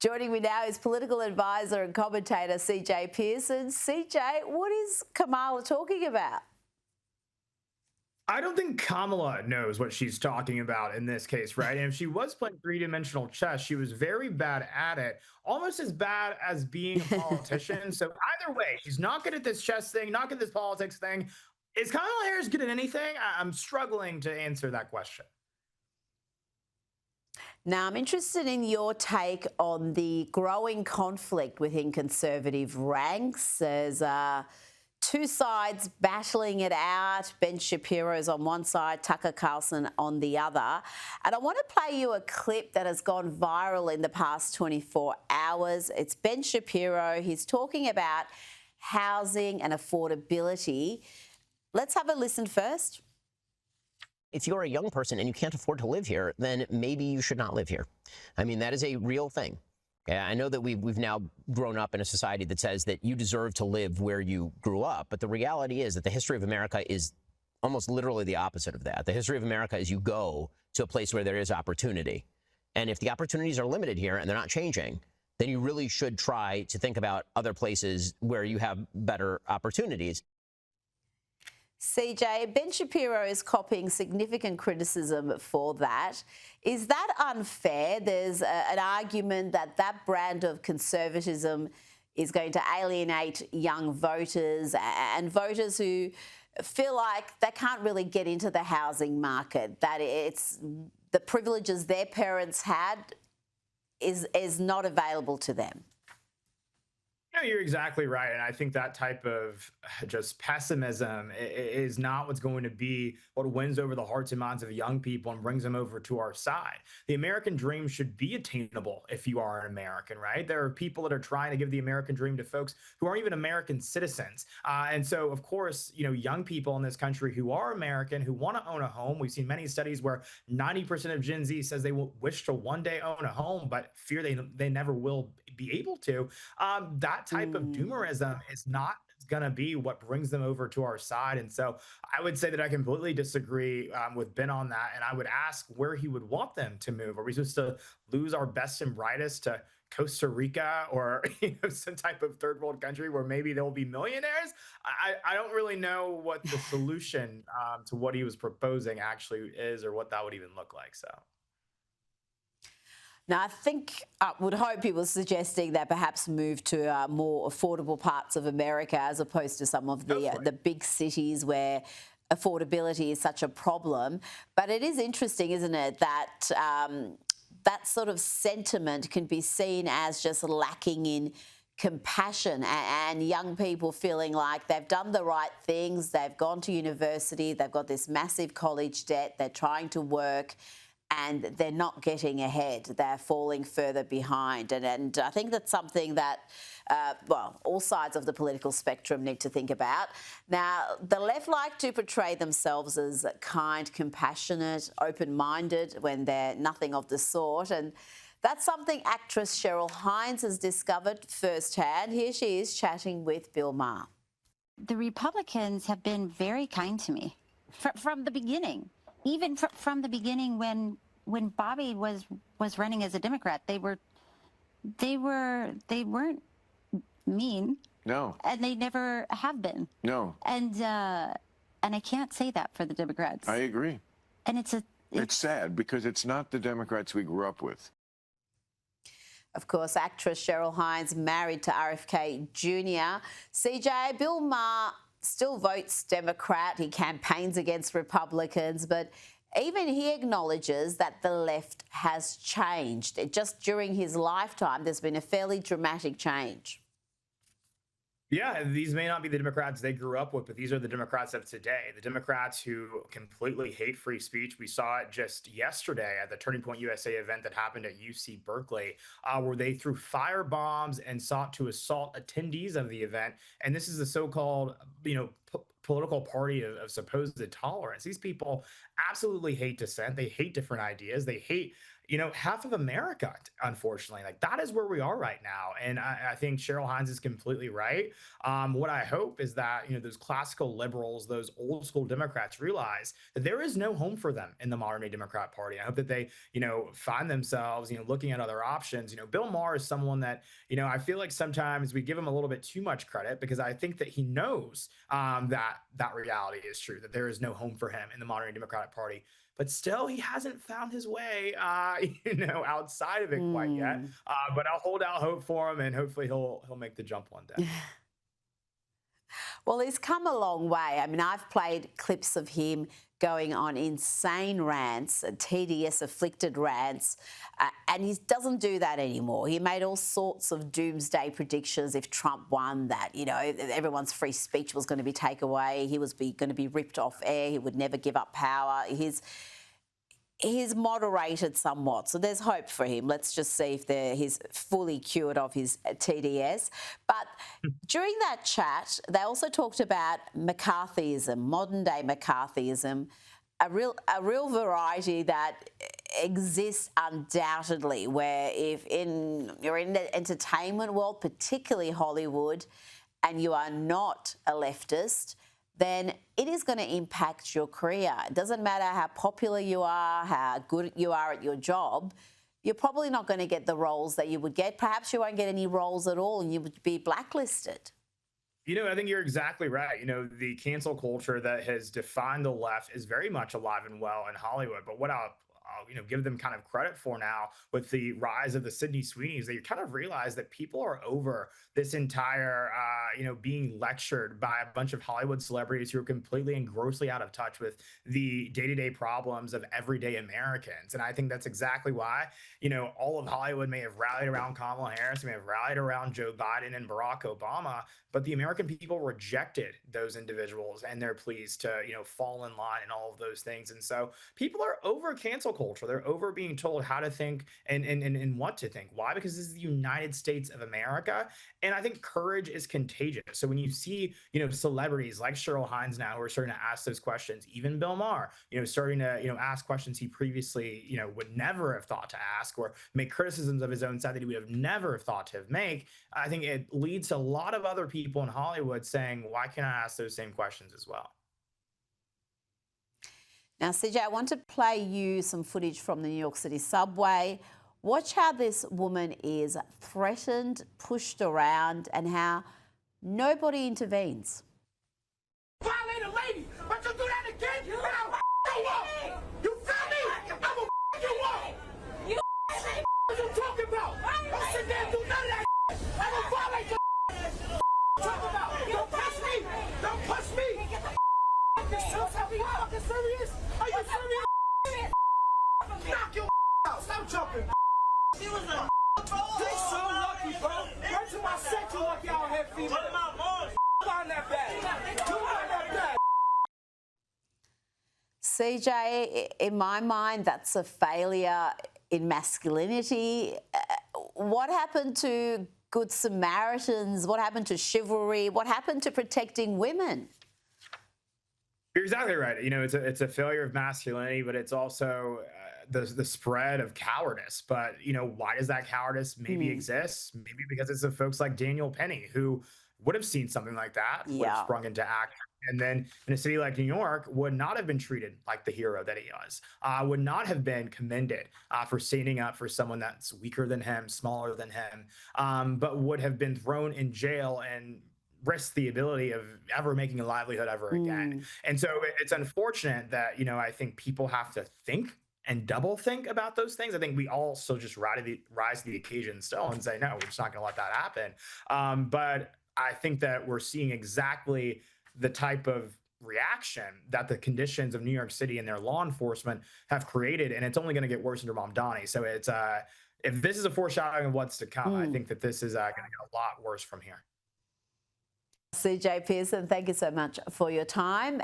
Joining me now is political advisor and commentator CJ Pearson. CJ, what is Kamala talking about? I don't think Kamala knows what she's talking about in this case, right? And if she was playing three-dimensional chess, she was very bad at it, almost as bad as being a politician. So either way, she's not good at this chess thing, not good at this politics thing. Is Kamala Harris good at anything? I'm struggling to answer that question. Now, I'm interested in your take on the growing conflict within conservative ranks. There's two sides battling it out. Ben Shapiro's on one side, Tucker Carlson on the other. And I want to play you a clip that has gone viral in the past 24 hours. It's Ben Shapiro. He's talking about housing and affordability. Let's have a listen first. If you're a young person and you can't afford to live here, then maybe you should not live here. I mean, that is a real thing. I know that we've now grown up in a society that says that you deserve to live where you grew up. But the reality is that the history of America is almost literally the opposite of that. The history of America is you go to a place where there is opportunity. And if the opportunities are limited here and they're not changing, then you really should try to think about other places where you have better opportunities. CJ, Ben Shapiro is copying significant criticism for that. Is that unfair? There's an argument that that brand of conservatism is going to alienate young voters and voters who feel like they can't really get into the housing market, that it's the privileges their parents had is not available to them. No, you're exactly right. And I think that type of just pessimism is not what's going to be what wins over the hearts and minds of young people and brings them over to our side. The American dream should be attainable if you are an American, right? There are people that are trying to give the American dream to folks who aren't even American citizens. And so, of course, young people in this country who are American, who want to own a home. We've seen many studies where 90% of Gen Z says they will wish to one day own a home, but fear they never will be able to. That type of doomerism is not going to be what brings them over to our side. And so I would say that I completely disagree with Ben on that. And I would ask where he would want them to move. Are we supposed to lose our best and brightest to Costa Rica or some type of third world country where maybe there will be millionaires? I don't really know what the solution to what he was proposing actually is or what that would even look like. So. Now, I think I would hope he was suggesting that perhaps move to more affordable parts of America as opposed to some of the big cities where affordability is such a problem. But it is interesting, isn't it, that that sort of sentiment can be seen as just lacking in compassion and young people feeling like they've done the right things, they've gone to university, they've got this massive college debt, they're trying to work, and they're not getting ahead. They're falling further behind. And I think that's something that, all sides of the political spectrum need to think about. Now, the left like to portray themselves as kind, compassionate, open-minded when they're nothing of the sort. And that's something actress Cheryl Hines has discovered firsthand. Here she is chatting with Bill Maher. The Republicans have been very kind to me from the beginning. Even from the beginning, when Bobby was running as a Democrat, they weren't mean. No. And they never have been. No. And I can't say that for the Democrats. I agree. And it's sad because it's not the Democrats we grew up with. Of course, actress Cheryl Hines married to RFK Jr. CJ, Bill Maher still votes Democrat. He campaigns against Republicans, but even he acknowledges that the left has changed. Just during his lifetime, there's been a fairly dramatic change. Yeah, these may not be the Democrats they grew up with, but these are the Democrats of today. The Democrats who completely hate free speech. We saw it just yesterday at the Turning Point USA event that happened at UC Berkeley, where they threw fire bombs and sought to assault attendees of the event. And this is the so-called, political party of supposed tolerance. These people absolutely hate dissent. They hate different ideas. They hate half of America, unfortunately. Like that is where we are right now. And I think Cheryl Hines is completely right. What I hope is that, those classical liberals, those old school Democrats realize that there is no home for them in the modern day Democrat Party. I hope that they, find themselves, looking at other options. Bill Maher is someone that, I feel like sometimes we give him a little bit too much credit because I think that he knows that reality is true, that there is no home for him in the modern day Democratic Party. But still, he hasn't found his way, outside of it quite yet. But I'll hold out hope for him, and hopefully he'll make the jump one day. Well, he's come a long way. I mean, I've played clips of him going on insane rants, TDS-afflicted rants, and he doesn't do that anymore. He made all sorts of doomsday predictions if Trump won, that, everyone's free speech was going to be taken away. He was going to be ripped off air. He would never give up power. He's moderated somewhat, so there's hope for him. Let's just see if he's fully cured of his TDS. But during that chat, they also talked about McCarthyism, modern-day McCarthyism, a real variety that exists undoubtedly, where if you're in the entertainment world, particularly Hollywood, and you are not a leftist, then it is going to impact your career. It doesn't matter how popular you are, how good you are at your job, you're probably not going to get the roles that you would get. Perhaps you won't get any roles at all and you would be blacklisted. I think you're exactly right. The cancel culture that has defined the left is very much alive and well in Hollywood. But what I'll give them kind of credit for now with the rise of the Sydney Sweeneys, that you kind of realize that people are over this entire, being lectured by a bunch of Hollywood celebrities who are completely and grossly out of touch with the day-to-day problems of everyday Americans. And I think that's exactly why, all of Hollywood may have rallied around Kamala Harris, may have rallied around Joe Biden and Barack Obama, but the American people rejected those individuals and their pleas to, fall in line and all of those things. And so people are over cancel culture. They're over being told how to think and what to think. Why? Because this is the United States of America. And I think courage is contagious. So when you see, celebrities like Cheryl Hines now who are starting to ask those questions, even Bill Maher, starting to, ask questions he previously, would never have thought to ask, or make criticisms of his own side that he would have never thought to make, I think it leads to a lot of other people in Hollywood saying, why can't I ask those same questions as well? Now, CJ, I want to play you some footage from the New York City subway. Watch how this woman is threatened, pushed around, and how nobody intervenes. Violate a lady, but you do that again, and I'll you up. You feel me? I'm gonna you up. You what you talking about? Don't sit there and do none of that. I'm gonna violate your talk about. Don't push me. Don't push me. Are you fucking serious? Are you serious? Knock your out. Stop jumping. She was a You're so lucky, bro. Wait till I said you lucky out here, female. What about mom? Find that bag. You find that bag. CJ, in my mind, that's a failure in masculinity. What happened to Good Samaritans? What happened to chivalry? What happened to protecting women? You're exactly right. It's a failure of masculinity, but it's also the spread of cowardice. But why does that cowardice maybe exist? Maybe because it's of folks like Daniel Penny, who would have seen something like that, would have sprung into action, and then in a city like New York would not have been treated like the hero that he was, would not have been commended for standing up for someone that's weaker than him, smaller than him, but would have been thrown in jail and risk the ability of ever making a livelihood ever again. And so it's unfortunate that, I think people have to think and double think about those things. I think we all still just rise to the occasion still and say, no, we're just not going to let that happen. But I think that we're seeing exactly the type of reaction that the conditions of New York City and their law enforcement have created, and it's only going to get worse under Mom Donnie. So it's if this is a foreshadowing of what's to come, I think that this is going to get a lot worse from here. CJ Pearson, thank you so much for your time.